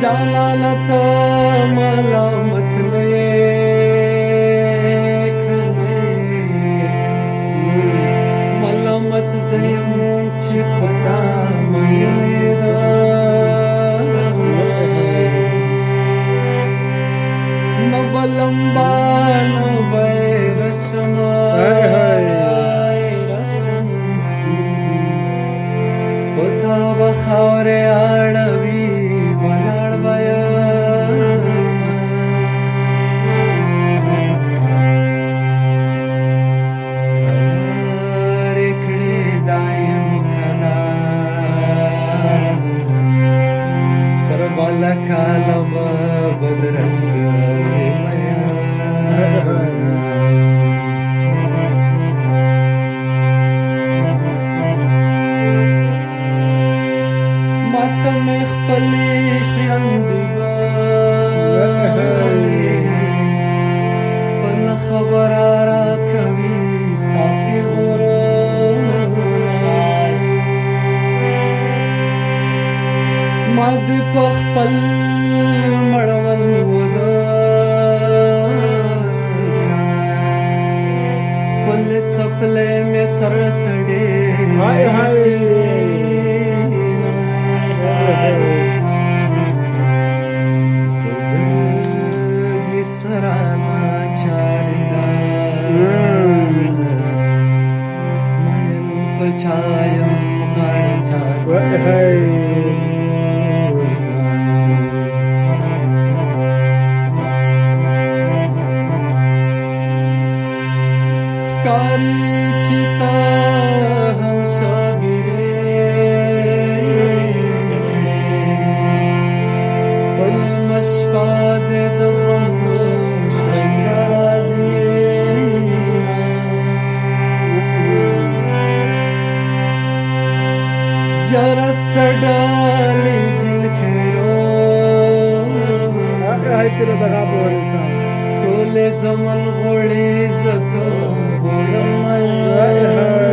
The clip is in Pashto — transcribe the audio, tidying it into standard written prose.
جانانت ملامت نه ملامت زیم چې پتا مې ده نه بلمبا نه بیرشم پتا بخاورې اړوي ولاړ بیا کالا بدرنگ ماتم خپلی خویندی بلی بل خبر را کوي ستا پیغورونه ما دې په خپل مړوند خپل څپلې مې سر تړې زړګي سره ناچارې ده مین په چا یم غاړه چار ښکاري چې تا هم شاګیرې بل مشپه دې د غمونو شرنګه راځي زیارت ته ډالۍ جنکرو ټولې زمن غوړې زه ته غواړم